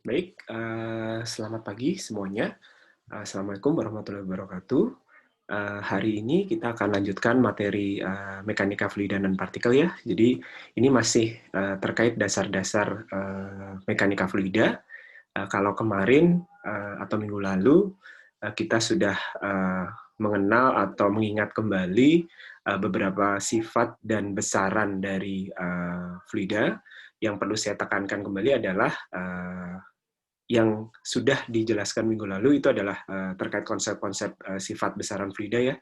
Baik, selamat pagi semuanya. Assalamualaikum warahmatullahi wabarakatuh. Hari ini kita akan lanjutkan materi mekanika fluida dan partikel ya. Jadi ini masih terkait dasar-dasar mekanika fluida. Kalau kemarin atau minggu lalu kita sudah mengenal atau mengingat kembali beberapa sifat dan besaran dari fluida. Yang perlu saya tekankan kembali adalah yang sudah dijelaskan minggu lalu itu adalah terkait konsep-konsep sifat besaran fluida ya.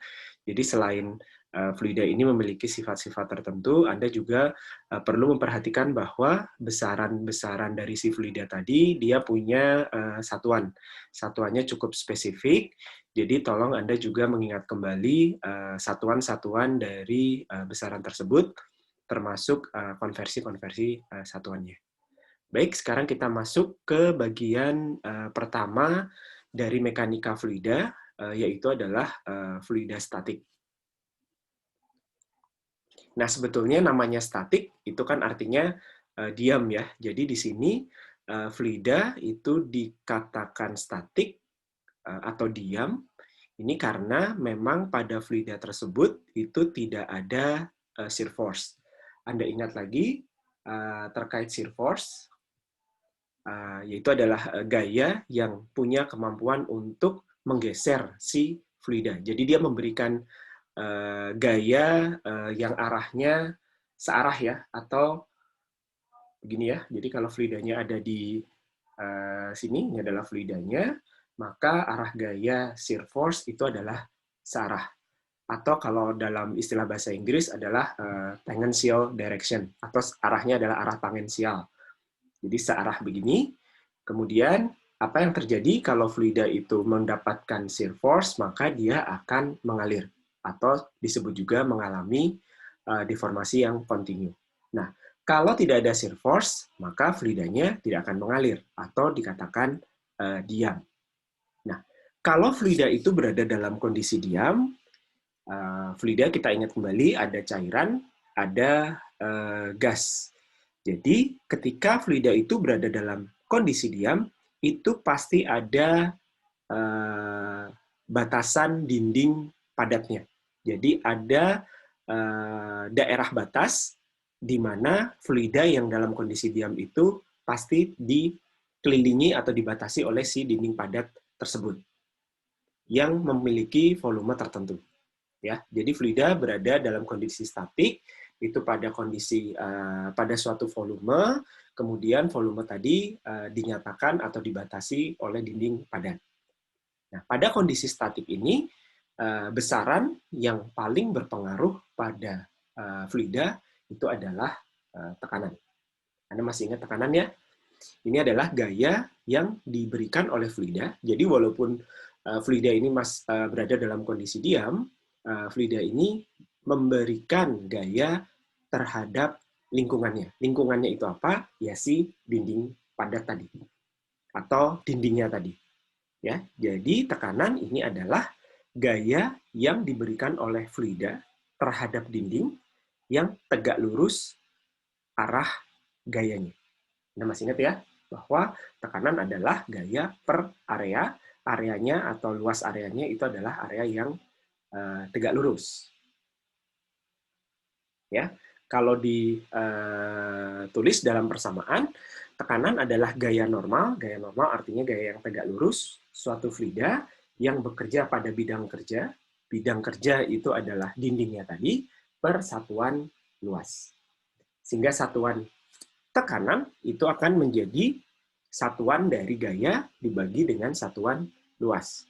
Jadi selain fluida ini memiliki sifat-sifat tertentu, Anda juga perlu memperhatikan bahwa besaran-besaran dari si fluida tadi dia punya satuan. Satuannya cukup spesifik, jadi tolong Anda juga mengingat kembali satuan-satuan dari besaran tersebut, termasuk konversi-konversi satuannya. Baik, sekarang kita masuk ke bagian pertama dari mekanika fluida, yaitu adalah fluida statik. Nah, sebetulnya namanya statik itu kan artinya diam ya. Jadi di sini fluida itu dikatakan statik atau diam. Ini karena memang pada fluida tersebut itu tidak ada shear force. Anda ingat lagi terkait shear force, yaitu adalah gaya yang punya kemampuan untuk menggeser si fluida. Jadi dia memberikan gaya yang arahnya searah ya, atau begini ya. Jadi kalau fluidanya ada di sini, ini adalah fluidanya, maka arah gaya shear force itu adalah searah. Atau kalau dalam istilah bahasa Inggris adalah tangential direction, atau arahnya adalah arah tangensial. Jadi searah begini. Kemudian apa yang terjadi kalau fluida itu mendapatkan shear force, maka dia akan mengalir atau disebut juga mengalami deformasi yang kontinu. Nah, kalau tidak ada shear force, maka fluidanya tidak akan mengalir atau dikatakan diam. Nah, kalau fluida itu berada dalam kondisi diam, fluida kita ingat kembali ada cairan, ada gas. Jadi, ketika fluida itu berada dalam kondisi diam, itu pasti ada batasan dinding padatnya. Jadi, ada daerah batas di mana fluida yang dalam kondisi diam itu pasti dikelilingi atau dibatasi oleh si dinding padat tersebut yang memiliki volume tertentu. Ya, jadi fluida berada dalam kondisi statik itu pada kondisi pada suatu volume, kemudian volume tadi dinyatakan atau dibatasi oleh dinding padat. Nah, pada kondisi statik ini besaran yang paling berpengaruh pada fluida itu adalah tekanan. Anda masih ingat tekanan ya? Ini adalah gaya yang diberikan oleh fluida. Jadi walaupun fluida ini berada dalam kondisi diam, fluida ini memberikan gaya terhadap lingkungannya. Lingkungannya itu apa? Ya si dinding padat tadi atau dindingnya tadi. Ya, jadi tekanan ini adalah gaya yang diberikan oleh fluida terhadap dinding yang tegak lurus arah gayanya. Anda masih ingat ya, bahwa tekanan adalah gaya per area, areanya atau luas areanya itu adalah area yang tegak lurus. Ya, kalau ditulis dalam persamaan, tekanan adalah gaya normal. Gaya normal artinya gaya yang tegak lurus suatu fluida yang bekerja pada bidang kerja. Bidang kerja itu adalah dindingnya tadi per satuan luas. Sehingga satuan tekanan itu akan menjadi satuan dari gaya dibagi dengan satuan luas.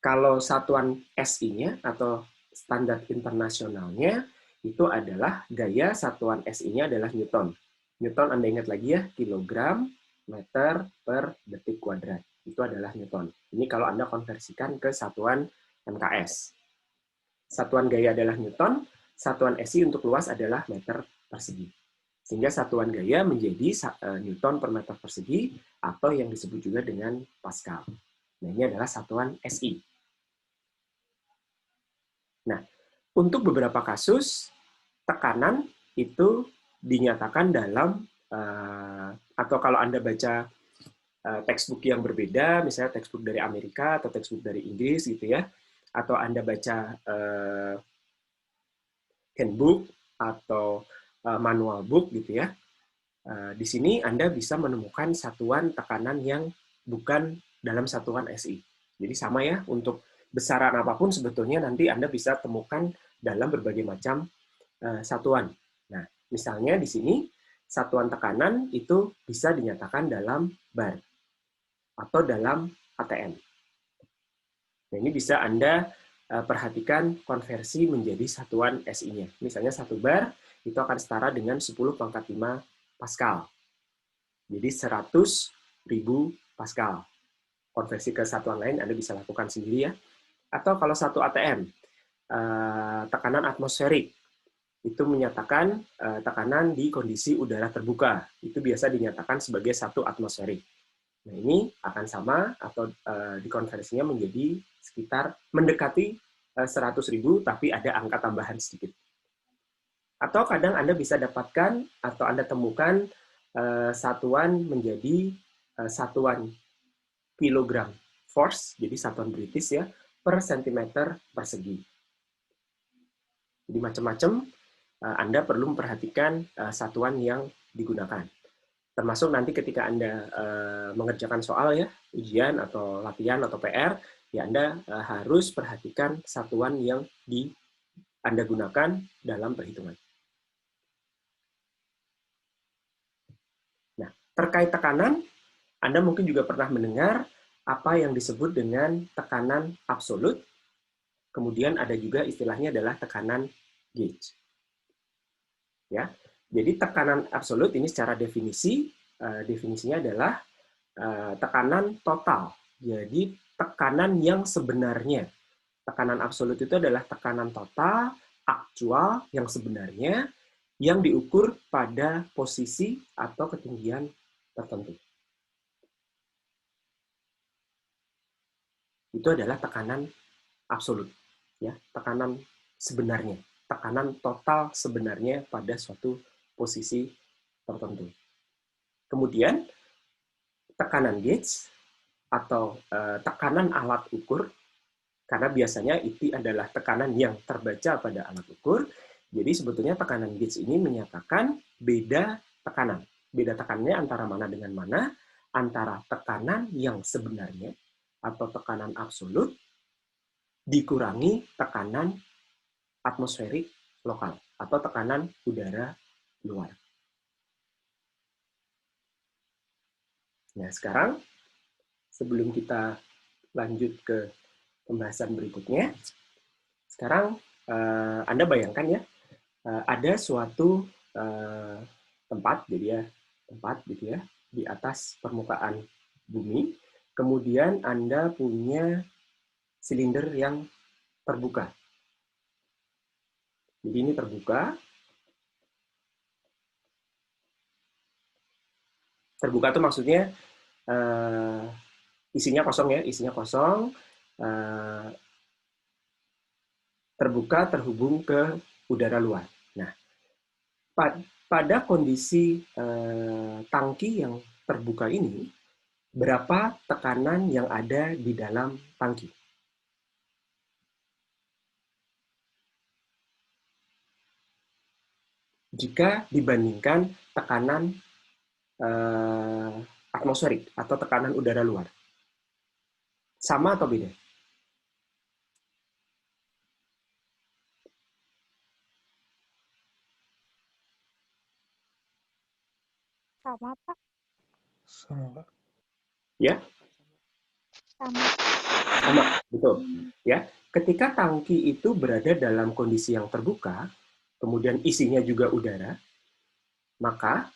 Kalau satuan SI-nya atau standar internasionalnya itu adalah gaya satuan SI-nya adalah Newton. Newton Anda ingat lagi ya, kilogram meter per detik kuadrat. Itu adalah Newton. Ini kalau Anda konversikan ke satuan MKS. Satuan gaya adalah Newton, satuan SI untuk luas adalah meter persegi. Sehingga satuan gaya menjadi Newton per meter persegi atau yang disebut juga dengan Pascal. Nah, ini adalah satuan SI. Nah, untuk beberapa kasus, tekanan itu dinyatakan dalam, atau kalau Anda baca textbook yang berbeda, misalnya textbook dari Amerika atau textbook dari Inggris gitu ya, atau Anda baca handbook atau manual book gitu ya, di sini Anda bisa menemukan satuan tekanan yang bukan dalam satuan SI. Jadi sama ya, untuk besaran apapun sebetulnya nanti Anda bisa temukan dalam berbagai macam satuan. Nah, misalnya di sini satuan tekanan itu bisa dinyatakan dalam bar atau dalam ATM. Nah, ini bisa Anda perhatikan konversi menjadi satuan SI-nya. Misalnya 1 bar itu akan setara dengan 10 pangkat 5 Pascal. Jadi 100.000 Pascal. Konversi ke satuan lain Anda bisa lakukan sendiri ya. Atau kalau 1 ATM, tekanan atmosferik, itu menyatakan tekanan di kondisi udara terbuka. Itu biasa dinyatakan sebagai 1 atmosferik. Nah, ini akan sama atau dikonversinya menjadi sekitar mendekati 100.000, tapi ada angka tambahan sedikit. Atau kadang Anda bisa dapatkan atau Anda temukan satuan menjadi satuan kilogram force, jadi satuan British ya, per sentimeter persegi. Jadi macam-macam Anda perlu memperhatikan satuan yang digunakan. Termasuk nanti ketika Anda mengerjakan soal ya, ujian atau latihan atau PR, ya Anda harus perhatikan satuan yang Anda gunakan dalam perhitungan. Nah, terkait tekanan, Anda mungkin juga pernah mendengar apa yang disebut dengan tekanan absolut, kemudian ada juga istilahnya adalah tekanan gauge. Ya, jadi tekanan absolut ini secara definisi, definisinya adalah tekanan total. Jadi tekanan yang sebenarnya. Tekanan absolut itu adalah tekanan total, aktual, yang sebenarnya, yang diukur pada posisi atau ketinggian tertentu. Itu adalah tekanan absolut. Ya, tekanan sebenarnya. Tekanan total sebenarnya pada suatu posisi tertentu. Kemudian, tekanan gauge atau tekanan alat ukur, karena biasanya itu adalah tekanan yang terbaca pada alat ukur, jadi sebetulnya tekanan gauge ini menyatakan beda tekanan. Beda tekanannya antara mana dengan mana, antara tekanan yang sebenarnya atau tekanan absolut dikurangi tekanan atmosferik lokal atau tekanan udara luar. Nah, sekarang sebelum kita lanjut ke pembahasan berikutnya, sekarang Anda bayangkan ya, ada suatu tempat, jadi ya tempat gitu ya di atas permukaan bumi, kemudian Anda punya silinder yang terbuka. Jadi ini terbuka. Terbuka itu maksudnya isinya kosong ya, isinya kosong, terbuka terhubung ke udara luar. Nah, pada kondisi tangki yang terbuka ini, berapa tekanan yang ada di dalam tangki? Jika dibandingkan tekanan atmosferik atau tekanan udara luar. Sama atau beda? Sama, Pak. Sama, Pak. Ya? Sama, betul. Ya, ketika tangki itu berada dalam kondisi yang terbuka, kemudian isinya juga udara, maka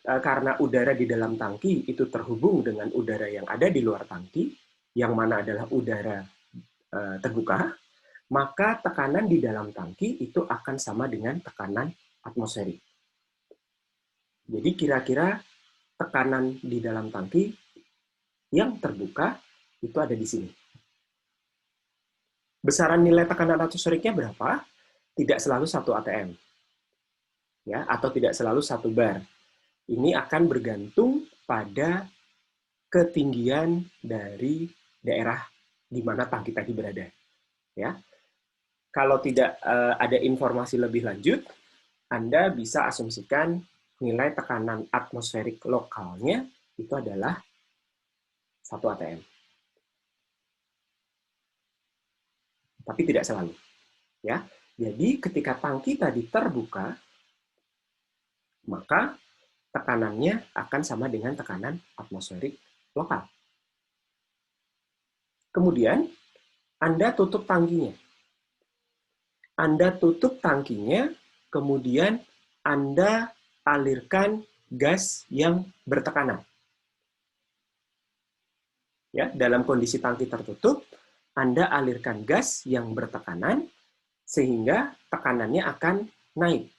karena udara di dalam tangki itu terhubung dengan udara yang ada di luar tangki, yang mana adalah udara terbuka, maka tekanan di dalam tangki itu akan sama dengan tekanan atmosferik. Jadi kira-kira tekanan di dalam tangki yang terbuka itu ada di sini. Besaran nilai tekanan atmosferiknya berapa? Tidak selalu 1 atm. Ya, atau tidak selalu 1 bar. Ini akan bergantung pada ketinggian dari daerah di mana tangki tadi berada. Ya, kalau tidak ada informasi lebih lanjut, Anda bisa asumsikan nilai tekanan atmosferik lokalnya itu adalah 1 atm. Tapi tidak selalu. Ya, jadi ketika tangki tadi terbuka, maka tekanannya akan sama dengan tekanan atmosferik lokal. Kemudian, Anda tutup tangkinya. Anda tutup tangkinya, kemudian Anda alirkan gas yang bertekanan. Ya, dalam kondisi tangki tertutup, Anda alirkan gas yang bertekanan sehingga tekanannya akan naik.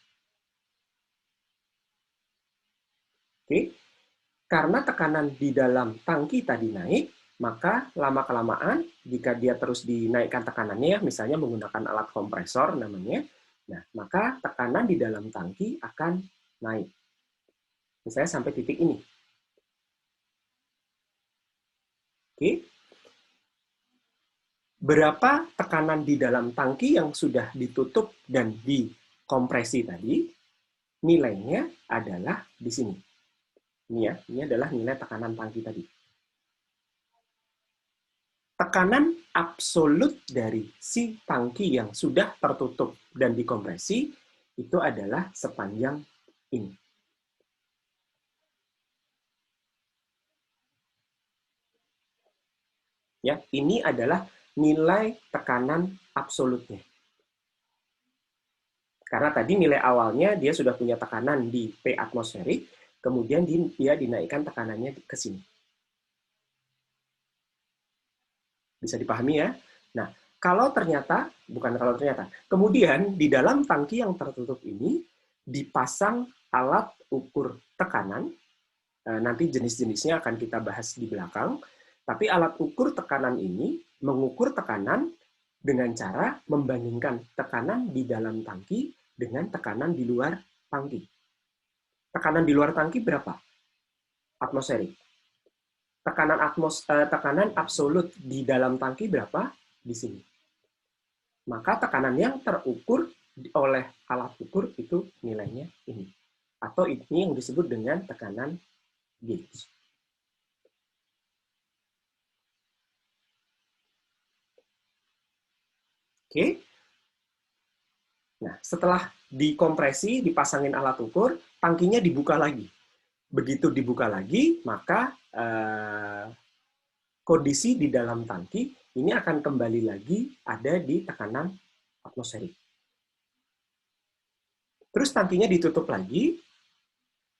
Oke. Karena tekanan di dalam tangki tadi naik, maka lama-kelamaan jika dia terus dinaikkan tekanannya, misalnya menggunakan alat kompresor namanya, nah, maka tekanan di dalam tangki akan naik. Misalnya sampai titik ini. Oke. Berapa tekanan di dalam tangki yang sudah ditutup dan dikompresi tadi, nilainya adalah di sini. Ini ya, ini adalah nilai tekanan tangki tadi. Tekanan absolut dari si tangki yang sudah tertutup dan dikompresi itu adalah sepanjang ini. Ya, ini adalah nilai tekanan absolutnya. Karena tadi nilai awalnya dia sudah punya tekanan di P atmosferik, kemudian dia dinaikkan tekanannya ke sini. Bisa dipahami ya? Nah, kemudian di dalam tangki yang tertutup ini dipasang alat ukur tekanan, nanti jenis-jenisnya akan kita bahas di belakang, tapi alat ukur tekanan ini mengukur tekanan dengan cara membandingkan tekanan di dalam tangki dengan tekanan di luar tangki. Tekanan di luar tangki berapa? Atmosferik. Tekanan absolut di dalam tangki berapa? Di sini. Maka tekanan yang terukur oleh alat ukur itu nilainya ini. Atau ini yang disebut dengan tekanan gauge. Oke. Nah, setelah dikompresi, dipasangin alat ukur, tangkinya dibuka lagi. Begitu dibuka lagi, maka kondisi di dalam tangki ini akan kembali lagi ada di tekanan atmosferik. Terus tangkinya ditutup lagi,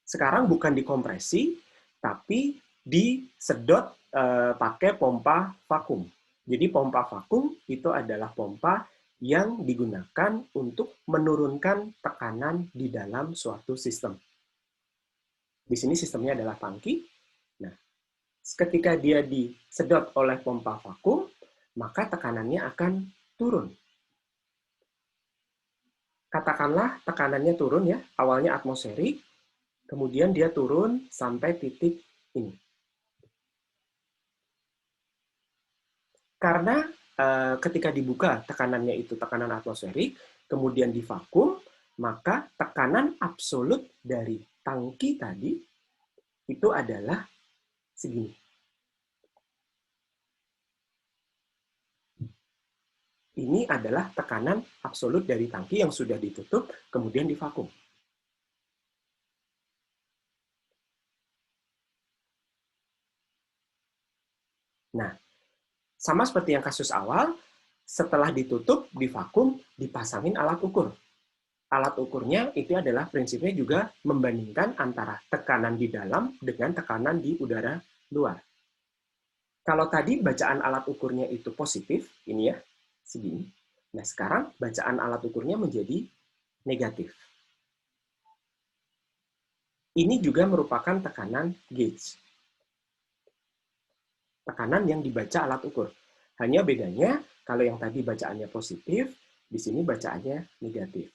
sekarang bukan dikompresi, tapi disedot pakai pompa vakum. Jadi pompa vakum itu adalah pompa yang digunakan untuk menurunkan tekanan di dalam suatu sistem. Di sini sistemnya adalah tangki. Nah, ketika dia disedot oleh pompa vakum, maka tekanannya akan turun. Katakanlah tekanannya turun ya, awalnya atmosferik, kemudian dia turun sampai titik ini. Karena ketika dibuka tekanannya itu tekanan atmosferik, kemudian divakum, maka tekanan absolut dari tangki tadi itu adalah segini. Ini adalah tekanan absolut dari tangki yang sudah ditutup, kemudian divakum. Nah, sama seperti yang kasus awal, setelah ditutup, divakum, dipasangin alat ukur. Alat ukurnya itu adalah prinsipnya juga membandingkan antara tekanan di dalam dengan tekanan di udara luar. Kalau tadi bacaan alat ukurnya itu positif, ini ya, segini. Nah, sekarang bacaan alat ukurnya menjadi negatif. Ini juga merupakan tekanan gauge. Tekanan yang dibaca alat ukur. Hanya bedanya, kalau yang tadi bacaannya positif, di sini bacaannya negatif.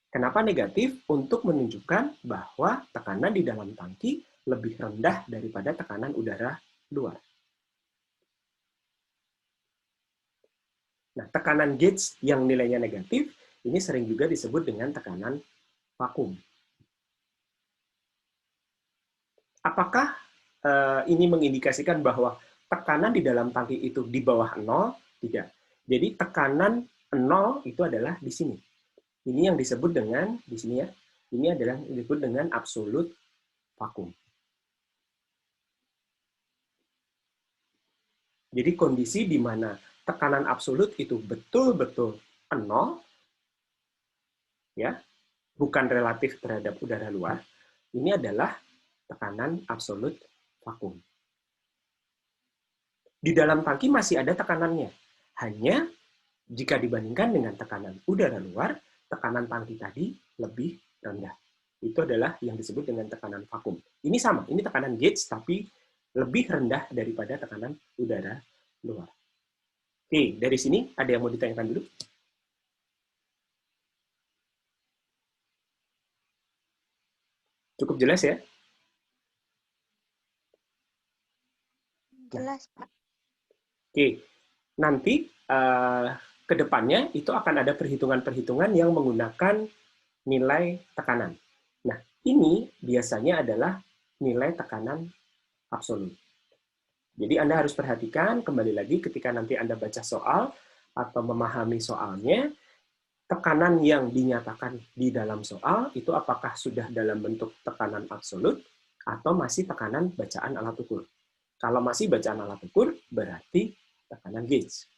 Kenapa negatif? Untuk menunjukkan bahwa tekanan di dalam tangki lebih rendah daripada tekanan udara luar. Nah, tekanan gauge yang nilainya negatif, ini sering juga disebut dengan tekanan vakum. Apakah ini mengindikasikan bahwa tekanan di dalam tangki itu di bawah 0? Tidak. Jadi tekanan 0 itu adalah di sini. Ini yang disebut dengan, di sini ya, ini adalah disebut dengan absolut vakum. Jadi kondisi di mana tekanan absolut itu betul-betul 0, ya, bukan relatif terhadap udara luar, ini adalah tekanan absolut vakum. Di dalam tangki masih ada tekanannya. Hanya jika dibandingkan dengan tekanan udara luar, tekanan tangki tadi lebih rendah. Itu adalah yang disebut dengan tekanan vakum. Ini sama, ini tekanan gauge, tapi lebih rendah daripada tekanan udara luar. Oke, dari sini ada yang mau ditanyakan dulu? Cukup jelas ya? Jelas, Pak. Oke, nanti ke depannya itu akan ada perhitungan-perhitungan yang menggunakan nilai tekanan. Nah, ini biasanya adalah nilai tekanan absolut. Jadi Anda harus perhatikan, kembali lagi ketika nanti Anda baca soal atau memahami soalnya, tekanan yang dinyatakan di dalam soal itu apakah sudah dalam bentuk tekanan absolut atau masih tekanan bacaan alat ukur. Kalau masih bacaan alat ukur, berarti tekanan gauge.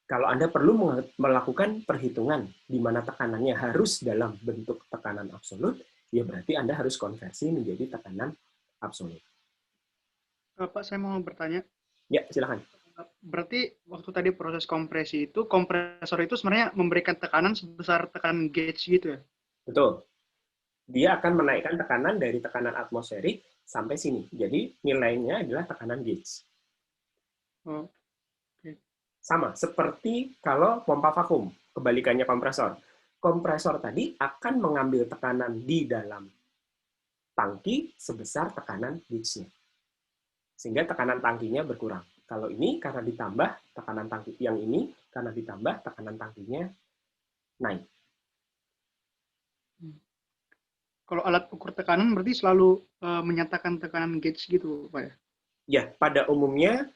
Kalau Anda perlu melakukan perhitungan di mana tekanannya harus dalam bentuk tekanan absolut, ya berarti Anda harus konversi menjadi tekanan absolut. Pak, saya mau bertanya. Ya, silakan. Berarti waktu tadi proses kompresi itu, kompresor itu sebenarnya memberikan tekanan sebesar tekanan gauge gitu ya? Betul. Dia akan menaikkan tekanan dari tekanan atmosferik sampai sini. Jadi nilainya adalah tekanan gauge. Oh. Sama, seperti kalau pompa vakum, kebalikannya kompresor. Kompresor tadi akan mengambil tekanan di dalam tangki sebesar tekanan gauge-nya. Sehingga tekanan tangkinya berkurang. Kalau ini karena ditambah tekanan tangki, yang ini karena ditambah tekanan tangkinya naik. Kalau alat ukur tekanan berarti selalu menyatakan tekanan gauge gitu, Pak ya? Ya, pada umumnya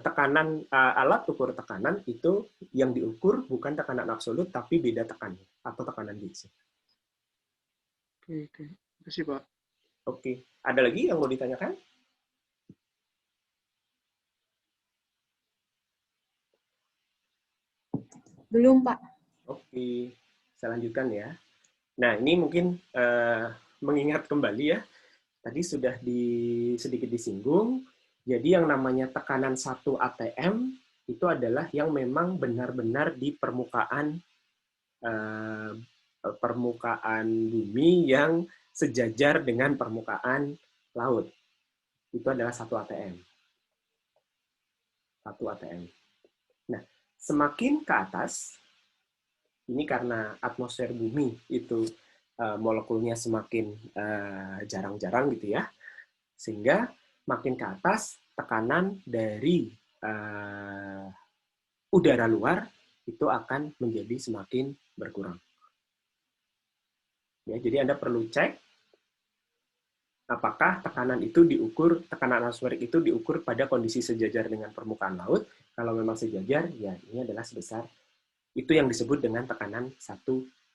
tekanan alat ukur tekanan itu yang diukur bukan tekanan absolut tapi beda tekannya atau tekanan gauge. Oke. Terima kasih, Pak. Oke, ada lagi yang mau ditanyakan? Belum, Pak. Oke, saya lanjutkan ya. Nah, ini mungkin mengingat kembali ya, tadi sudah sedikit disinggung, jadi yang namanya tekanan 1 atm itu adalah yang memang benar-benar di permukaan bumi yang sejajar dengan permukaan laut. Itu adalah 1 atm. 1 atm. Nah, semakin ke atas, ini karena atmosfer bumi itu molekulnya semakin jarang-jarang gitu ya, sehingga makin ke atas tekanan dari udara luar itu akan menjadi semakin berkurang. Ya, jadi Anda perlu cek apakah tekanan atmosferik itu diukur pada kondisi sejajar dengan permukaan laut. Kalau memang sejajar, ya ini adalah sebesar itu yang disebut dengan tekanan 1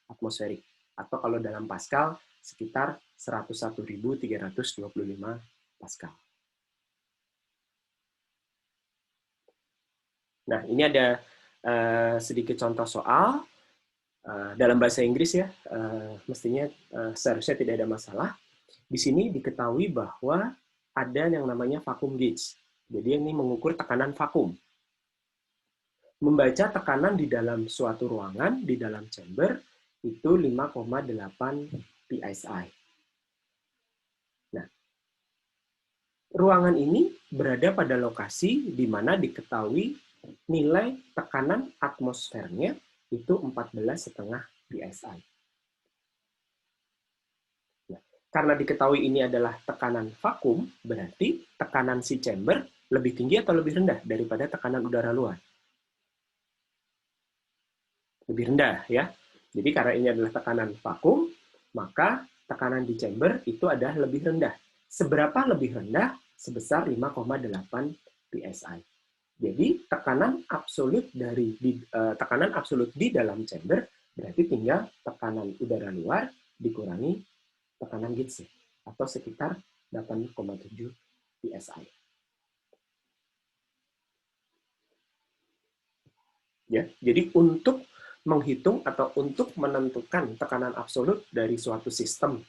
atmosferik. Atau kalau dalam Pascal, sekitar 101.325 Pascal. Nah, ini ada sedikit contoh soal. Dalam bahasa Inggris ya, mestinya seharusnya tidak ada masalah. Di sini diketahui bahwa ada yang namanya vacuum gauge. Jadi ini mengukur tekanan vakum. Membaca tekanan di dalam suatu ruangan, di dalam chamber, itu 5,8 PSI. Nah, ruangan ini berada pada lokasi di mana diketahui nilai tekanan atmosfernya itu 14,5 PSI. Nah, karena diketahui ini adalah tekanan vakum, berarti tekanan si chamber lebih tinggi atau lebih rendah daripada tekanan udara luar? Lebih rendah, ya. Jadi karena ini adalah tekanan vakum, maka tekanan di chamber itu adalah lebih rendah. Seberapa lebih rendah? Sebesar 5,8 psi. Jadi tekanan absolut di dalam chamber berarti tinggal tekanan udara luar dikurangi tekanan gauge atau sekitar 8,7 psi. Ya, jadi untuk menghitung atau untuk menentukan tekanan absolut dari suatu sistem,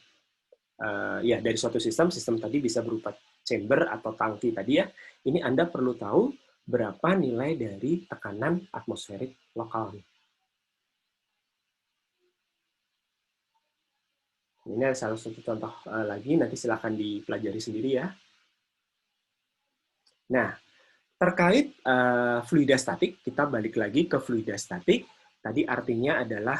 dari suatu sistem tadi bisa berupa chamber atau tangki tadi ya, ini Anda perlu tahu berapa nilai dari tekanan atmosferik lokal. Ini ada salah satu contoh lagi, nanti silakan dipelajari sendiri ya. Nah, terkait fluida statik, kita balik lagi ke fluida statik. Tadi artinya adalah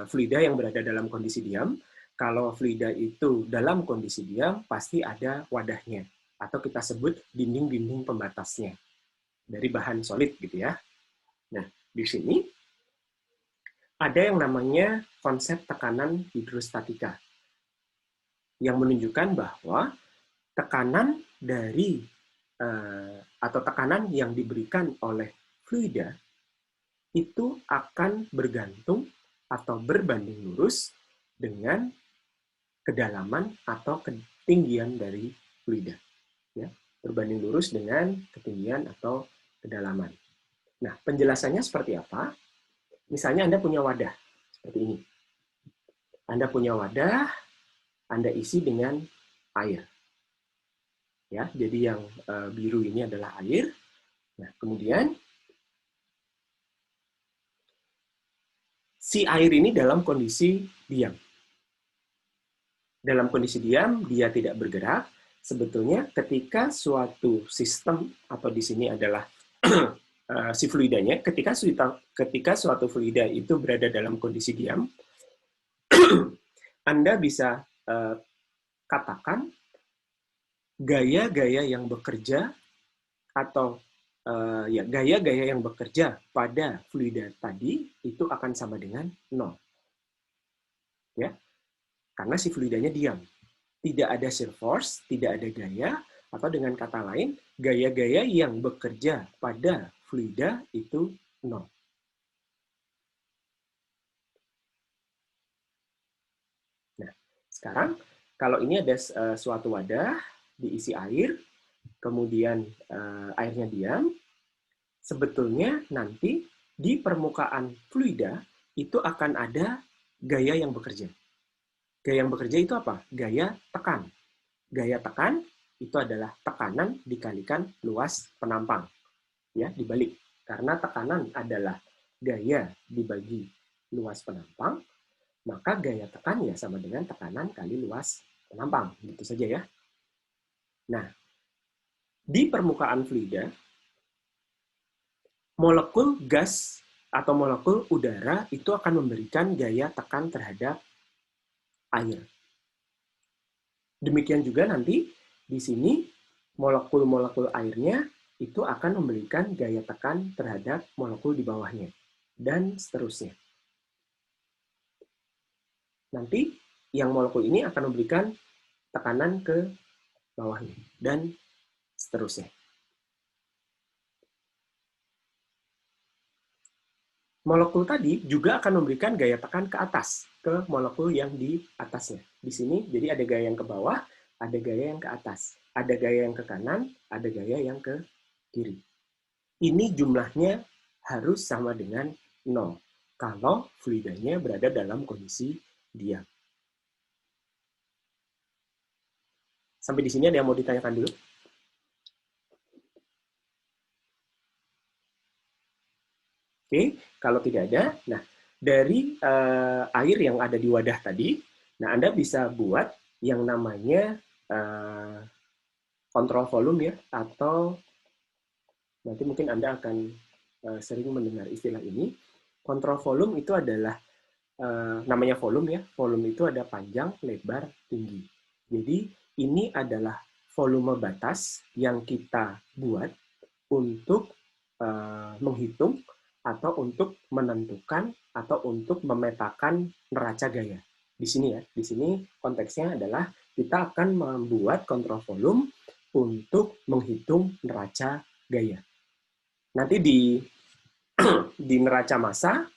fluida yang berada dalam kondisi diam. Kalau fluida itu dalam kondisi diam, pasti ada wadahnya. Atau kita sebut dinding-dinding pembatasnya. Dari bahan solid gitu ya. Nah, di sini ada yang namanya konsep tekanan hidrostatika. Yang menunjukkan bahwa tekanan dari atau tekanan yang diberikan oleh fluida itu akan bergantung atau berbanding lurus dengan kedalaman atau ketinggian dari fluida. Ya, berbanding lurus dengan ketinggian atau kedalaman. Nah, penjelasannya seperti apa? Misalnya Anda punya wadah seperti ini. Anda punya wadah, Anda isi dengan air. Ya, jadi yang biru ini adalah air. Nah, kemudian si air ini dalam kondisi diam. Dalam kondisi diam, dia tidak bergerak. Sebetulnya ketika suatu sistem, atau di sini adalah si fluidanya, ketika suatu fluida itu berada dalam kondisi diam, Anda bisa katakan gaya-gaya yang bekerja atau gaya-gaya yang bekerja pada fluida tadi itu akan sama dengan 0. Ya. Karena si fluidanya diam. Tidak ada shear force, tidak ada gaya, atau dengan kata lain, gaya-gaya yang bekerja pada fluida itu 0. Nah, sekarang kalau ini ada suatu wadah diisi air, kemudian airnya diam, sebetulnya nanti di permukaan fluida itu akan ada gaya yang bekerja. Gaya yang bekerja itu apa? Gaya tekan. Gaya tekan itu adalah tekanan dikalikan luas penampang. Ya, dibalik. Karena tekanan adalah gaya dibagi luas penampang, maka gaya tekan ya sama dengan tekanan kali luas penampang. Gitu saja ya. Nah, di permukaan fluida, molekul gas atau molekul udara itu akan memberikan gaya tekan terhadap air. Demikian juga nanti di sini molekul-molekul airnya itu akan memberikan gaya tekan terhadap molekul di bawahnya, dan seterusnya. Nanti yang molekul ini akan memberikan tekanan ke bawahnya, dan seterusnya. Molekul tadi juga akan memberikan gaya tekan ke atas, ke molekul yang di atasnya. Di sini, jadi ada gaya yang ke bawah, ada gaya yang ke atas. Ada gaya yang ke kanan, ada gaya yang ke kiri. Ini jumlahnya harus sama dengan 0, kalau fluidanya berada dalam kondisi diam. Sampai di sini ada yang mau ditanyakan dulu? Oke, kalau tidak ada, nah dari air yang ada di wadah tadi, nah Anda bisa buat yang namanya kontrol volume ya, atau nanti mungkin Anda akan sering mendengar istilah ini. Kontrol volume itu adalah namanya volume ya, volume itu ada panjang, lebar, tinggi. Jadi ini adalah volume batas yang kita buat untuk menghitung atau untuk menentukan atau untuk memetakan neraca gaya. Di sini ya, di sini konteksnya adalah kita akan membuat kontrol volume untuk menghitung neraca gaya. Nanti di neraca massa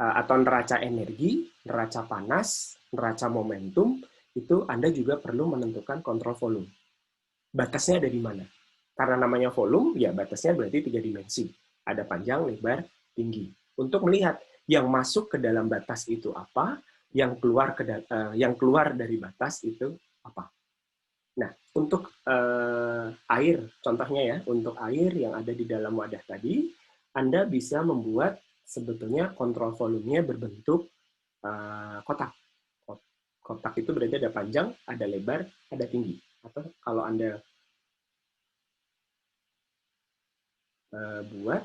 atau neraca energi, neraca panas, neraca momentum, itu Anda juga perlu menentukan kontrol volume. Batasnya ada di mana? Karena namanya volume, ya batasnya berarti 3 dimensi. Ada panjang, lebar, tinggi. Untuk melihat yang masuk ke dalam batas itu apa, yang keluar dari batas itu apa. Nah, untuk air, contohnya ya, untuk air yang ada di dalam wadah tadi, Anda bisa membuat sebetulnya kontrol volumenya berbentuk kotak. Kotak itu berarti ada panjang, ada lebar, ada tinggi. Atau kalau Anda buat,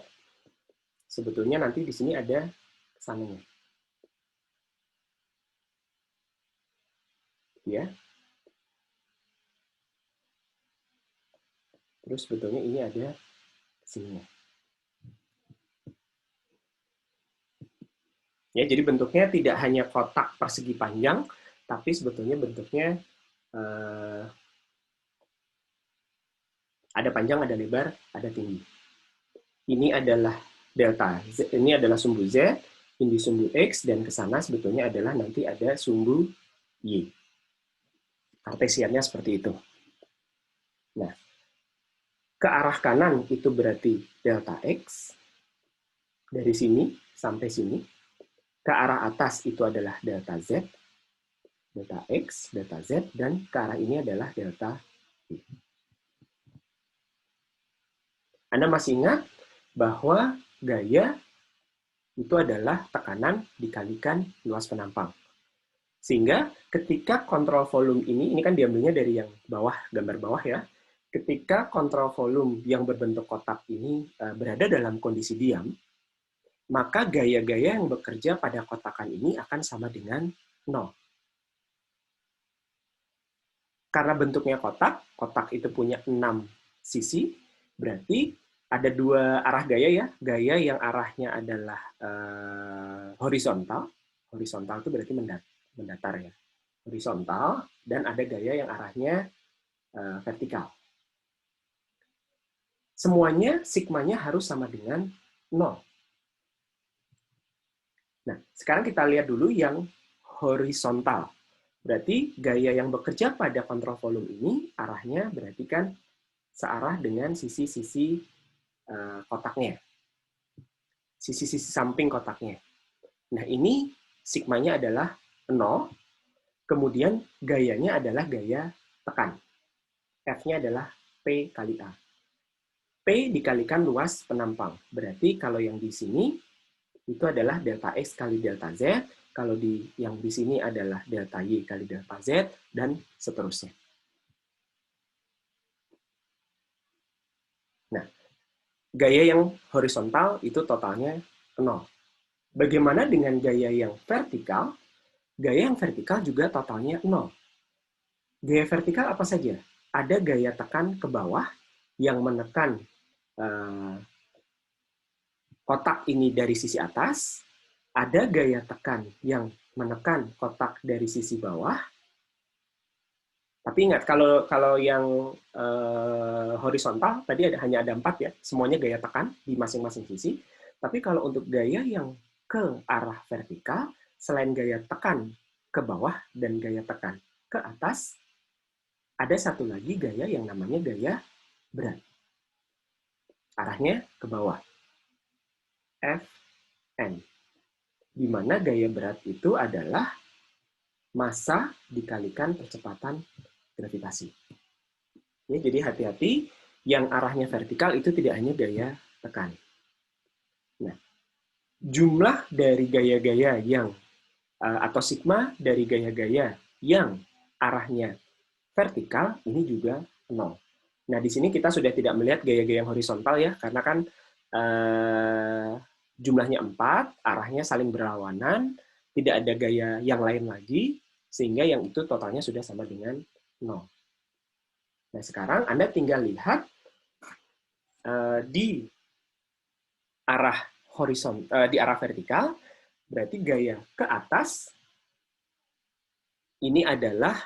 sebetulnya nanti di sini ada kesananya. Ya. Terus sebetulnya ini ada sininya. Ya, jadi bentuknya tidak hanya kotak persegi panjang, tapi sebetulnya bentuknya ada panjang, ada lebar, ada tinggi. Ini adalah delta Z, ini adalah sumbu Z, ini sumbu X, dan ke sana sebetulnya adalah nanti ada sumbu Y. Kartesiannya seperti itu. Nah, ke arah kanan itu berarti delta X, dari sini sampai sini. Ke arah atas itu adalah delta Z, delta X, delta Z, dan ke arah ini adalah delta Y. Anda masih ingat bahwa gaya itu adalah tekanan dikalikan luas penampang. Sehingga ketika kontrol volume ini kan diambilnya dari yang bawah, gambar bawah ya, ketika kontrol volume yang berbentuk kotak ini berada dalam kondisi diam, maka gaya-gaya yang bekerja pada kotakan ini akan sama dengan 0. Karena bentuknya kotak, kotak itu punya 6 sisi, berarti ada 2 arah gaya ya. Gaya yang arahnya adalah horizontal. Horizontal itu berarti mendatar ya. Horizontal, dan ada gaya yang arahnya vertikal. Semuanya sigmanya harus sama dengan 0. Nah, sekarang kita lihat dulu yang horizontal. Berarti gaya yang bekerja pada kontrol volume ini arahnya berarti kan searah dengan sisi-sisi kotaknya. Sisi-sisi samping kotaknya. Nah, ini sigmanya adalah 0, kemudian gayanya adalah gaya tekan. F-nya adalah P kali A. P dikalikan luas penampang. Berarti kalau yang di sini itu adalah delta X kali delta Z, kalau yang di sini adalah delta Y kali delta Z, dan seterusnya. Nah, gaya yang horizontal itu totalnya 0. Bagaimana dengan gaya yang vertikal? Gaya yang vertikal juga totalnya 0. Gaya vertikal apa saja? Ada gaya tekan ke bawah yang menekan kotak ini dari sisi atas, ada gaya tekan yang menekan kotak dari sisi bawah. Tapi ingat, kalau yang horizontal, tadi hanya ada 4 ya, semuanya gaya tekan di masing-masing sisi. Tapi kalau untuk gaya yang ke arah vertikal, selain gaya tekan ke bawah dan gaya tekan ke atas, ada satu lagi gaya yang namanya gaya berat. Arahnya ke bawah. Fn. Di mana gaya berat itu adalah massa dikalikan percepatan gravitasi. Ya, jadi hati-hati, yang arahnya vertikal itu tidak hanya gaya tekan. Nah, jumlah dari gaya-gaya yang atau sigma dari gaya-gaya yang arahnya vertikal ini juga 0. Nah, di sini kita sudah tidak melihat gaya-gaya yang horizontal ya, karena kan jumlahnya 4, arahnya saling berlawanan, tidak ada gaya yang lain lagi, Sehingga yang itu totalnya sudah sama dengan 0. Nah, sekarang Anda tinggal lihat di arah di arah vertikal, berarti gaya ke atas ini adalah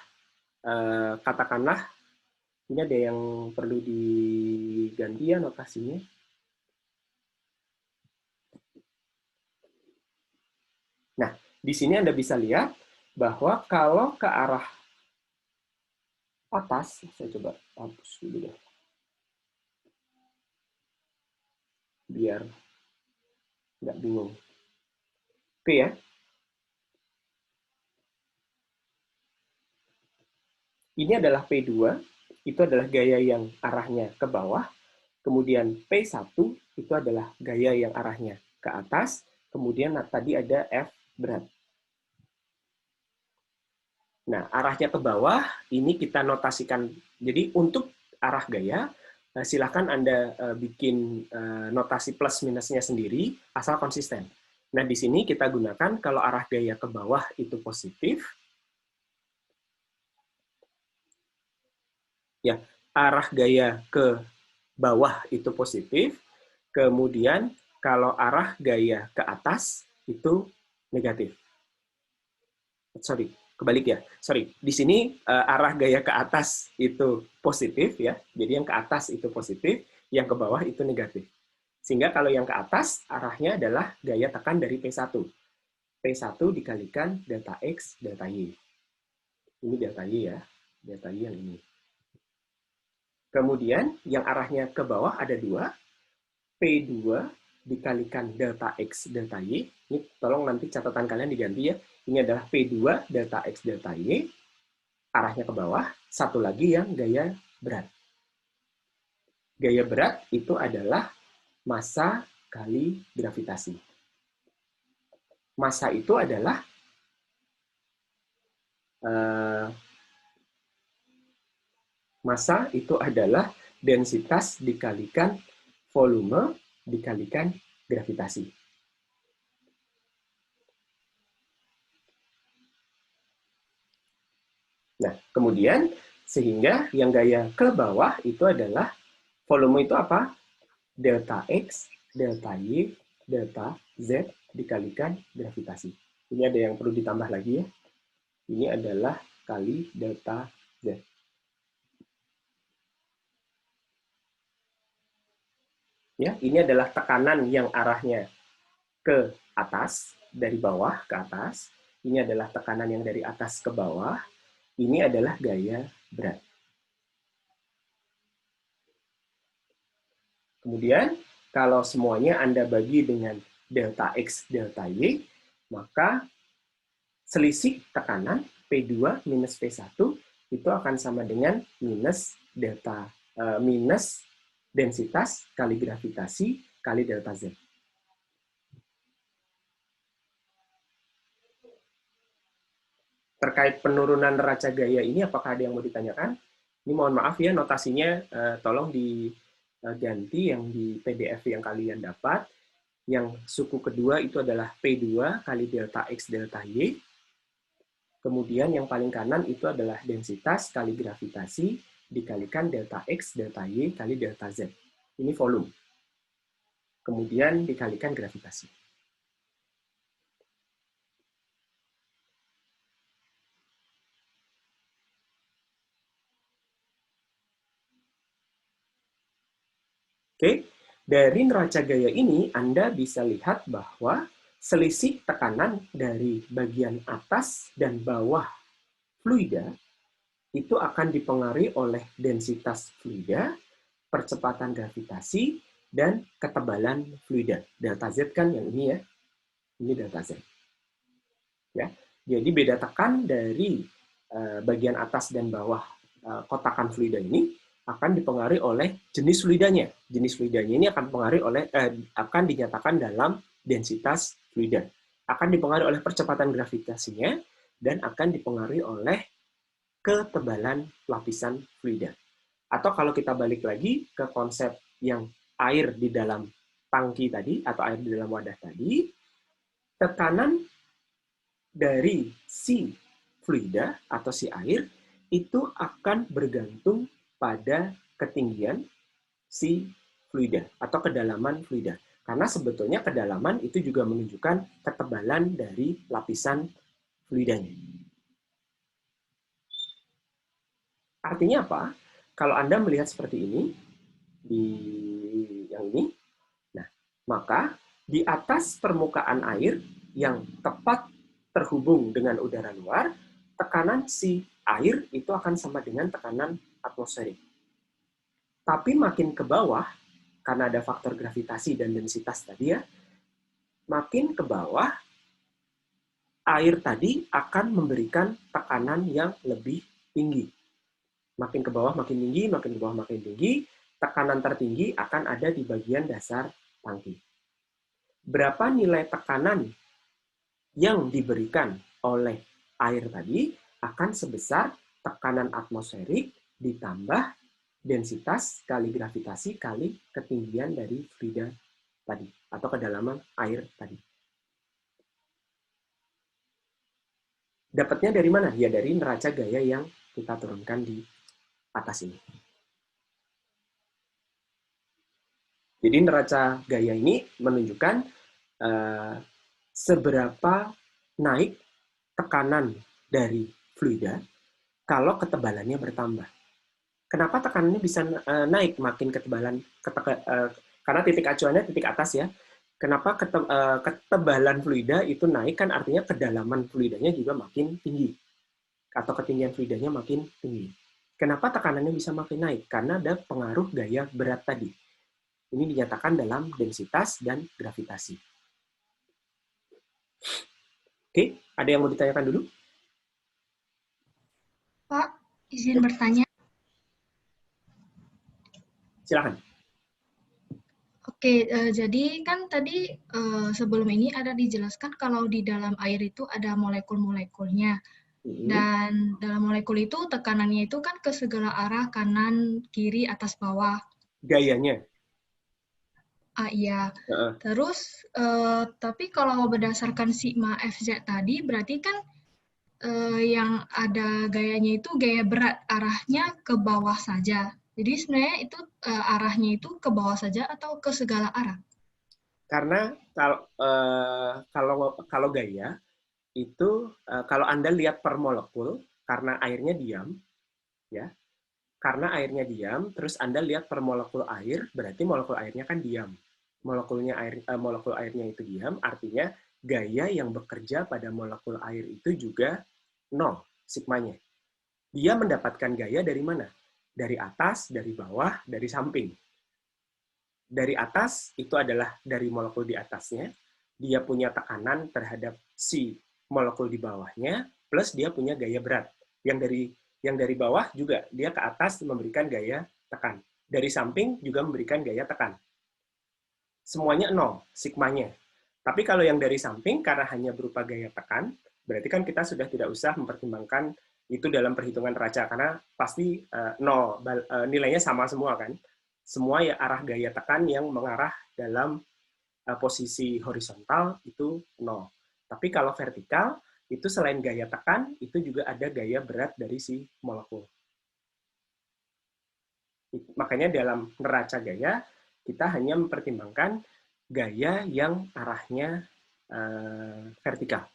katakanlah ini ada yang perlu diganti ya notasinya. Nah, di sini Anda bisa lihat bahwa kalau ke arah atas, saya coba hapus dulu deh. Biar nggak bingung. Oke ya. Ini adalah P2, itu adalah gaya yang arahnya ke bawah. Kemudian P1 itu adalah gaya yang arahnya ke atas. Kemudian tadi ada F berat. Nah, arahnya ke bawah, ini kita notasikan. Jadi untuk arah gaya, silahkan Anda bikin notasi plus minusnya sendiri, asal konsisten. Nah, di sini kita gunakan kalau arah gaya ke bawah itu positif, ya, arah gaya ke bawah itu positif, kemudian kalau arah gaya ke atas itu negatif. Sorry, kebalik ya. Sorry, di sini arah gaya ke atas itu positif ya. Jadi yang ke atas itu positif, yang ke bawah itu negatif. Sehingga kalau yang ke atas arahnya adalah gaya tekan dari P1. P1 dikalikan delta X, delta Y. Ini delta Y ya, delta Y yang ini. Kemudian yang arahnya ke bawah ada 2, P2 dikalikan delta X, delta Y. Ini tolong nanti catatan kalian diganti ya. Ini adalah P2 delta X, delta Y. Arahnya ke bawah. Satu lagi yang gaya berat. Gaya berat itu adalah massa kali gravitasi. Massa itu adalah densitas dikalikan volume dikalikan gravitasi. Nah, kemudian sehingga yang gaya ke bawah itu adalah volume itu apa? Delta X, delta Y, delta Z dikalikan gravitasi. Ini ada yang perlu ditambah lagi ya. Ini adalah kali delta Z. Ya, ini adalah tekanan yang arahnya ke atas, dari bawah ke atas. Ini adalah tekanan yang dari atas ke bawah. Ini adalah gaya berat. Kemudian, kalau semuanya Anda bagi dengan delta X, delta Y, maka selisih tekanan P2 minus P1 itu akan sama dengan minus densitas kali gravitasi kali delta Z. Terkait penurunan neraca gaya ini, apakah ada yang mau ditanyakan? Ini mohon maaf ya, notasinya tolong diganti yang di PDF yang kalian dapat. Yang suku kedua itu adalah P2 kali delta X, delta Y. Kemudian yang paling kanan itu adalah densitas kali gravitasi dikalikan delta X, delta Y kali delta Z. Ini volume. Kemudian dikalikan gravitasi. Oke, dari neraca gaya ini Anda bisa lihat bahwa selisih tekanan dari bagian atas dan bawah fluida itu akan dipengaruhi oleh densitas fluida, percepatan gravitasi, dan ketebalan fluida. Delta Z kan yang ini ya, ini delta Z. Ya, jadi beda tekan dari bagian atas dan bawah kotakan fluida ini akan dipengaruhi oleh jenis fluidanya. Jenis fluidanya ini akan dinyatakan dalam densitas fluida. Akan dipengaruhi oleh percepatan gravitasinya dan akan dipengaruhi oleh ketebalan lapisan fluida. Atau kalau kita balik lagi ke konsep yang air di dalam tangki tadi atau air di dalam wadah tadi, tekanan dari si fluida atau si air itu akan bergantung pada ketinggian si fluida atau kedalaman fluida. Karena sebetulnya kedalaman itu juga menunjukkan ketebalan dari lapisan fluidanya. Artinya apa? Kalau Anda melihat seperti ini, di yang ini, nah, maka di atas permukaan air yang tepat terhubung dengan udara luar, tekanan si air itu akan sama dengan tekanan atmosferik. Tapi makin ke bawah, karena ada faktor gravitasi dan densitas tadi ya, makin ke bawah, air tadi akan memberikan tekanan yang lebih tinggi. Makin ke bawah makin tinggi, makin ke bawah makin tinggi, tekanan tertinggi akan ada di bagian dasar tangki. Berapa nilai tekanan yang diberikan oleh air tadi akan sebesar tekanan atmosferik ditambah densitas kali gravitasi kali ketinggian dari fluida tadi atau kedalaman air tadi. Dapatnya dari mana? Ya dari neraca gaya yang kita turunkan di atas ini. Jadi neraca gaya ini menunjukkan seberapa naik tekanan dari fluida kalau ketebalannya bertambah. Kenapa tekanannya bisa naik makin ketebalan? Karena titik acuannya titik atas ya. Kenapa ketebalan fluida itu naik? Kan artinya kedalaman fluidanya juga makin tinggi. Atau ketinggian fluidanya makin tinggi. Kenapa tekanannya bisa makin naik? Karena ada pengaruh gaya berat tadi. Ini dinyatakan dalam densitas dan gravitasi. Oke, ada yang mau ditanyakan dulu? Pak, izin bertanya. Silakan. Oke, jadi kan tadi sebelum ini ada dijelaskan kalau di dalam air itu ada molekul-molekulnya. Dan dalam molekul itu tekanannya itu kan ke segala arah, kanan, kiri, atas, bawah. Gayanya. Iya. Terus, tapi kalau berdasarkan sigma Fz tadi, berarti kan yang ada gayanya itu gaya berat, arahnya ke bawah saja. Jadi sebenarnya itu arahnya itu ke bawah saja atau ke segala arah? Karena kalau gaya itu kalau Anda lihat per molekul, karena airnya diam, ya, karena airnya diam, terus Anda lihat per molekul air, berarti molekul airnya kan diam. Molekul airnya itu diam, artinya gaya yang bekerja pada molekul air itu juga 0 sigmanya. Dia mendapatkan gaya dari mana? Dari atas, dari bawah, dari samping. Dari atas itu adalah dari molekul di atasnya, dia punya tekanan terhadap si molekul di bawahnya, plus dia punya gaya berat. Yang dari bawah juga dia ke atas memberikan gaya tekan. Dari samping juga memberikan gaya tekan. Semuanya 0 sigmanya. Tapi kalau yang dari samping karena hanya berupa gaya tekan, berarti kan kita sudah tidak usah mempertimbangkan itu dalam perhitungan neraca karena pasti 0 nilainya sama semua kan. Semua ya arah gaya tekan yang mengarah dalam posisi horizontal itu 0. Tapi kalau vertikal itu selain gaya tekan itu juga ada gaya berat dari si molekul. Makanya dalam neraca gaya kita hanya mempertimbangkan gaya yang arahnya vertikal.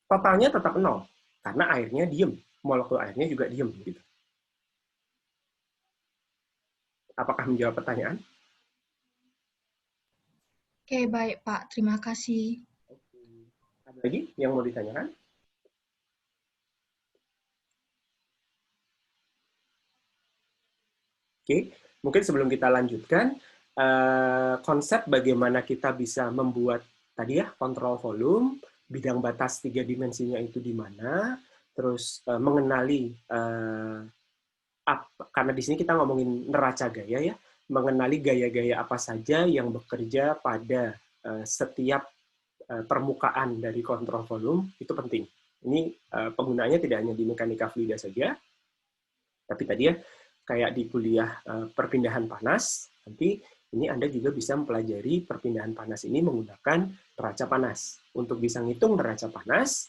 Totalnya tetap 0 karena airnya diem, molekul airnya juga diem gitu. Apakah menjawab pertanyaan? Oke, baik Pak. Terima kasih. Ada lagi yang mau ditanyakan? Oke, mungkin sebelum kita lanjutkan, konsep bagaimana kita bisa membuat tadi ya kontrol volume, bidang batas 3 dimensinya itu di mana, terus mengenali karena di sini kita ngomongin neraca gaya ya, mengenali gaya-gaya apa saja yang bekerja pada setiap permukaan dari kontrol volume itu penting. Ini penggunaannya tidak hanya di mekanika fluida saja, tapi tadi ya kayak di kuliah perpindahan panas, nanti ini Anda juga bisa mempelajari perpindahan panas ini menggunakan neraca panas. Untuk bisa ngitung neraca panas,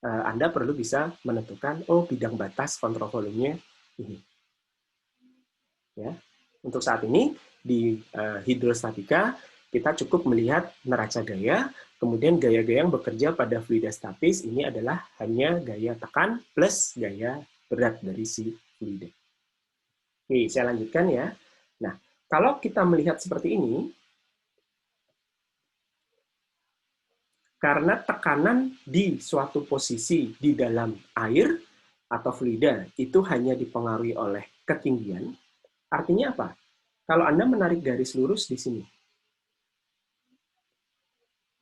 Anda perlu bisa menentukan, oh bidang batas kontrol volumenya ini. Ya. Untuk saat ini, di hidrostatika, kita cukup melihat neraca gaya, kemudian gaya-gaya yang bekerja pada fluida statis, ini adalah hanya gaya tekan plus gaya berat dari si fluida. Oke, saya lanjutkan ya. Nah, kalau kita melihat seperti ini, karena tekanan di suatu posisi di dalam air atau fluida itu hanya dipengaruhi oleh ketinggian, artinya apa? Kalau Anda menarik garis lurus di sini,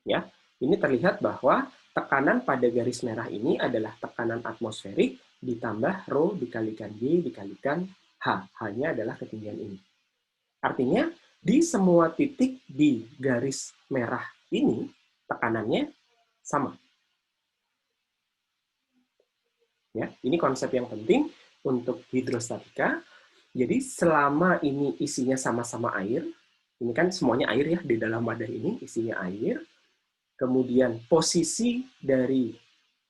ya, ini terlihat bahwa tekanan pada garis merah ini adalah tekanan atmosferik ditambah rho dikalikan G dikalikan H, hanya adalah ketinggian ini. Artinya, di semua titik di garis merah ini, tekanannya sama. Ya, ini konsep yang penting untuk hidrostatika. Jadi selama ini isinya sama-sama air, ini kan semuanya air ya, di dalam wadah ini isinya air, kemudian posisi dari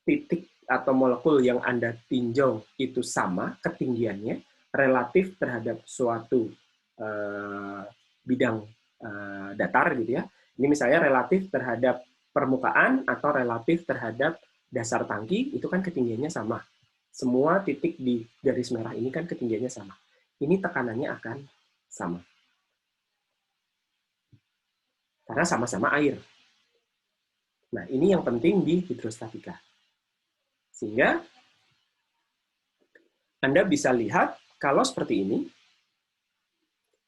titik atau molekul yang Anda tinjau itu sama ketinggiannya, relatif terhadap suatu bidang datar gitu ya. Ini misalnya relatif terhadap permukaan atau relatif terhadap dasar tangki, itu kan ketinggiannya sama. Semua titik di garis merah ini kan ketinggiannya sama. Ini tekanannya akan sama. Karena sama-sama air. Nah, ini yang penting di hidrostatika. Sehingga Anda bisa lihat, kalau seperti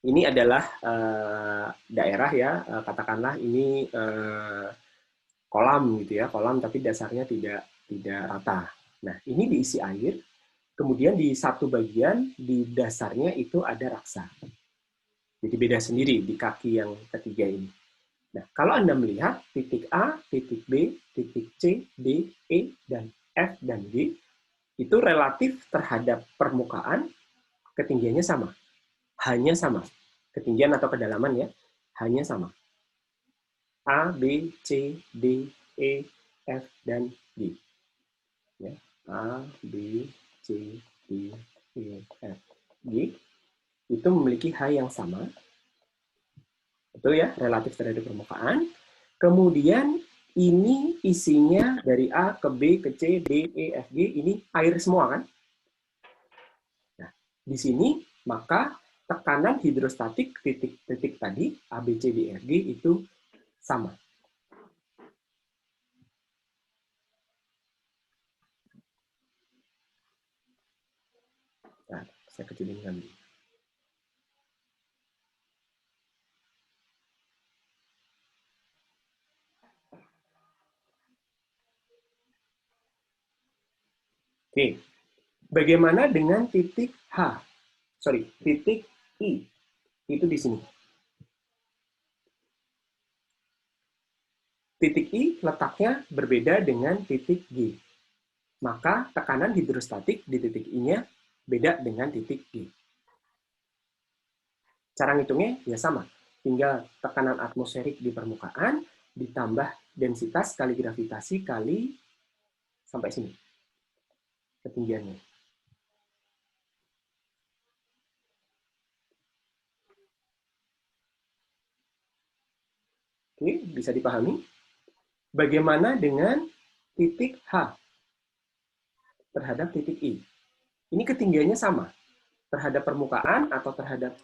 ini adalah daerah ya, katakanlah ini kolam gitu ya, kolam tapi dasarnya tidak rata. Nah, ini diisi air, kemudian di satu bagian di dasarnya itu ada raksa. Jadi beda sendiri di kaki yang ketiga ini. Nah, kalau Anda melihat titik A, titik B, titik C, D, E, dan F, dan G, itu relatif terhadap permukaan, ketinggiannya sama. Hanya sama. Ketinggian atau kedalaman ya, hanya sama. A, B, C, D, E, F, dan G. Ya. A, B, C, D, E, F, G. Itu memiliki H yang sama. Betul ya, relatif terhadap permukaan. Kemudian ini isinya dari A ke B ke C, D, E, F, G, ini air semua kan? Nah, di sini maka tekanan hidrostatik titik-titik tadi, A, B, C, D, E, F, G, itu sama. Nah, saya kecilin kembali. Oke, bagaimana dengan titik H? Sorry, titik I. Itu di sini. Titik I letaknya berbeda dengan titik G. Maka tekanan hidrostatik di titik I-nya beda dengan titik G. Cara ngitungnya ya sama. Tinggal tekanan atmosferik di permukaan ditambah densitas kali gravitasi kali sampai sini. Ketinggiannya. Oke, bisa dipahami? Bagaimana dengan titik H terhadap titik I? Ini ketinggiannya sama. Terhadap permukaan atau terhadap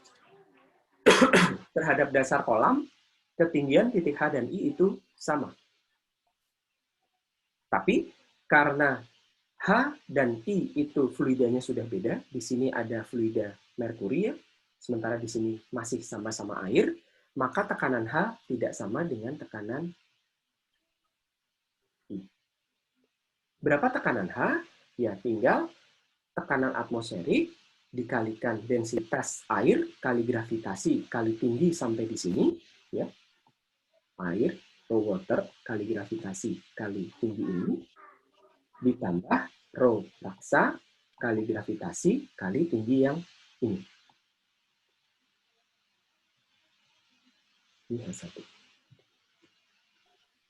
dasar kolam, ketinggian titik H dan I itu sama. Tapi karena H dan I itu fluidanya sudah beda, di sini ada fluida merkuri ya, sementara di sini masih sama-sama air, maka tekanan H tidak sama dengan tekanan I. Berapa tekanan H? Ya tinggal tekanan atmosferik dikalikan densitas air kali gravitasi kali tinggi sampai di sini ya. Air atau water kali gravitasi kali tinggi ini ditambah rho raksa kali gravitasi kali tinggi yang ini. Ini H1.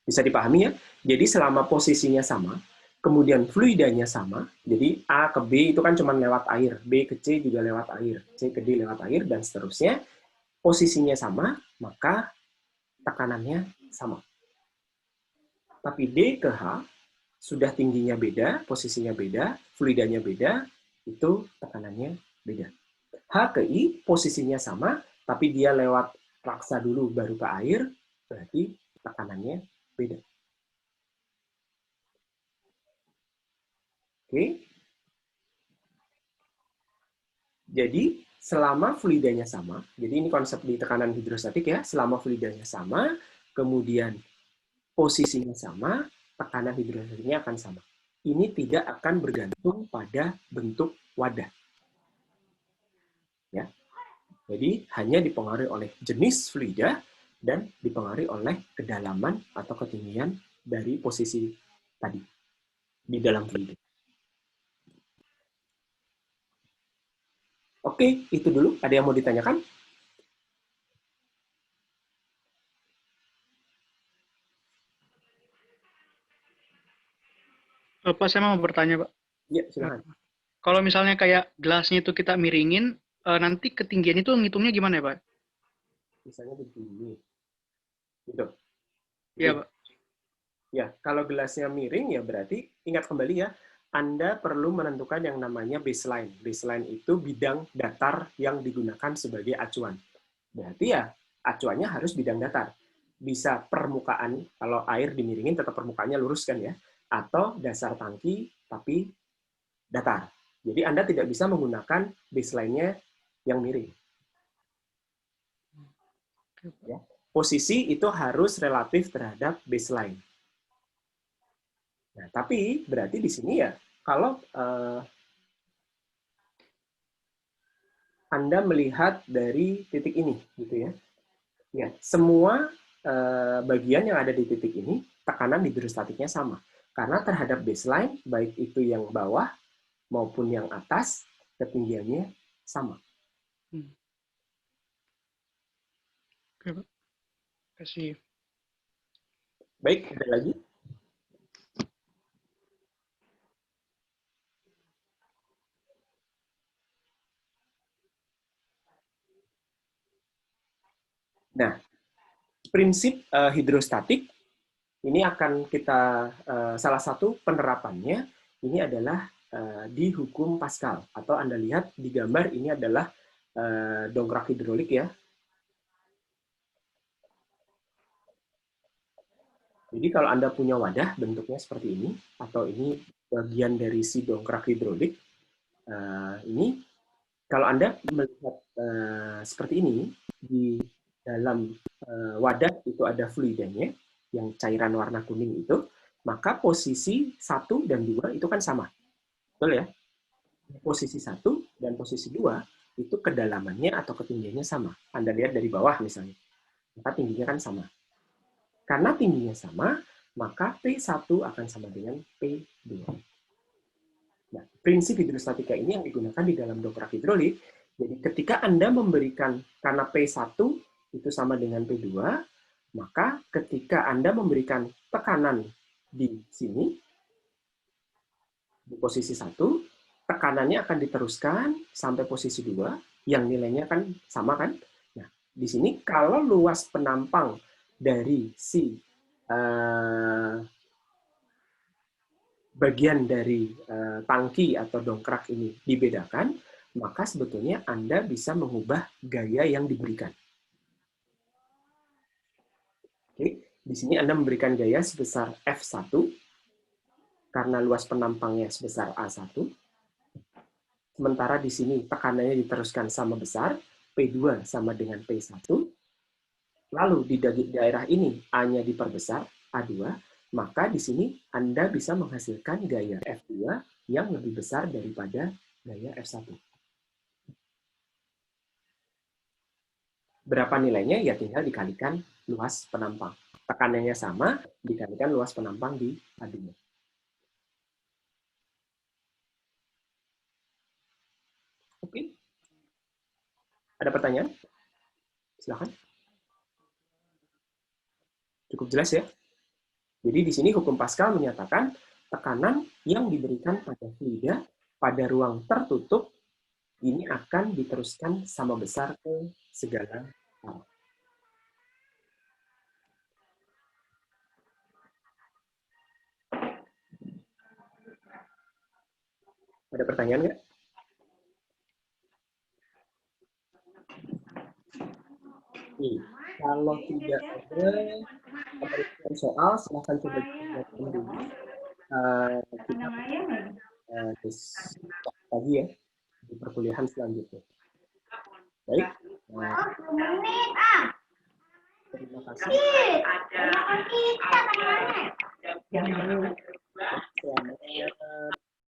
Bisa dipahami ya? Jadi selama posisinya sama, kemudian fluidanya sama, jadi A ke B itu kan cuma lewat air, B ke C juga lewat air, C ke D lewat air, dan seterusnya, posisinya sama, maka tekanannya sama. Tapi D ke H, sudah tingginya beda, posisinya beda, fluidanya beda, itu tekanannya beda. H ke I, posisinya sama, tapi dia lewat raksa dulu baru ke air, berarti tekanannya beda. Oke. Jadi, selama fluidanya sama, jadi ini konsep di tekanan hidrostatik ya, selama fluidanya sama, kemudian posisinya sama, tekanan hidrostatiknya akan sama. Ini tidak akan bergantung pada bentuk wadah. Ya. Jadi, hanya dipengaruhi oleh jenis fluida dan dipengaruhi oleh kedalaman atau ketinggian dari posisi tadi di dalam fluida. Oke, itu dulu. Ada yang mau ditanyakan? Pak, saya mau bertanya, Pak. Ya, silakan. Kalau misalnya kayak gelasnya itu kita miringin, nanti ketinggian itu ngitungnya gimana ya, Pak? Misalnya begini. Gitu. Iya, Pak. Ya, kalau gelasnya miring ya berarti ingat kembali ya, Anda perlu menentukan yang namanya baseline. Baseline itu bidang datar yang digunakan sebagai acuan. Berarti ya acuannya harus bidang datar. Bisa permukaan, kalau air dimiringin tetap permukaannya lurus kan ya, atau dasar tangki tapi datar. Jadi Anda tidak bisa menggunakan baseline-nya yang miring. Ya. Posisi itu harus relatif terhadap baseline. Nah, tapi berarti di sini ya, kalau Anda melihat dari titik ini, gitu ya, ya semua bagian yang ada di titik ini, tekanan hidrostatiknya sama. Karena terhadap baseline, baik itu yang bawah maupun yang atas, ketinggiannya sama. Oke, Pak. Kasih. Baik, ada lagi? Nah, prinsip hidrostatik ini akan kita salah satu penerapannya ini adalah di hukum Pascal atau Anda lihat di gambar ini adalah dongkrak hidrolik ya. Jadi kalau Anda punya wadah bentuknya seperti ini atau ini bagian dari si dongkrak hidrolik ini kalau Anda melihat seperti ini di dalam wadah itu ada fluidanya yang cairan warna kuning itu, maka posisi 1 dan 2 itu kan sama. Betul ya? Posisi 1 dan posisi 2 itu kedalamannya atau ketinggiannya sama. Anda lihat dari bawah misalnya. Maka tingginya kan sama. Karena tingginya sama, maka P1 akan sama dengan P2. Nah, prinsip hidrostatika ini yang digunakan di dalam dongkrak hidrolik. Jadi ketika Anda memberikan, karena P1 itu sama dengan P2, maka ketika Anda memberikan tekanan di sini, di posisi 1, tekanannya akan diteruskan sampai posisi 2, yang nilainya kan sama kan? Nah, di sini kalau luas penampang dari si bagian dari tangki atau dongkrak ini dibedakan, maka sebetulnya Anda bisa mengubah gaya yang diberikan. Oke, di sini Anda memberikan gaya sebesar F1, karena luas penampangnya sebesar A1. Sementara di sini tekanannya diteruskan sama besar, P2 sama dengan P1. Lalu di daerah ini A-nya diperbesar, A2, maka di sini Anda bisa menghasilkan gaya F2 yang lebih besar daripada gaya F1. Berapa nilainya? Ya tinggal dikalikan luas penampang. Tekanannya sama, dikalikan luas penampang di A2. Oke. Ada pertanyaan? Silakan. Cukup jelas ya? Jadi di sini hukum Pascal menyatakan tekanan yang diberikan pada fluida pada ruang tertutup ini akan diteruskan sama besar ke segala hal. Ada pertanyaan nggak? Nih, kalau tidak ada pemeriksaan soal, silahkan coba dilakukan dulu. Kita lagi ya di perkuliahan selanjutnya. Baik. Terima kasih.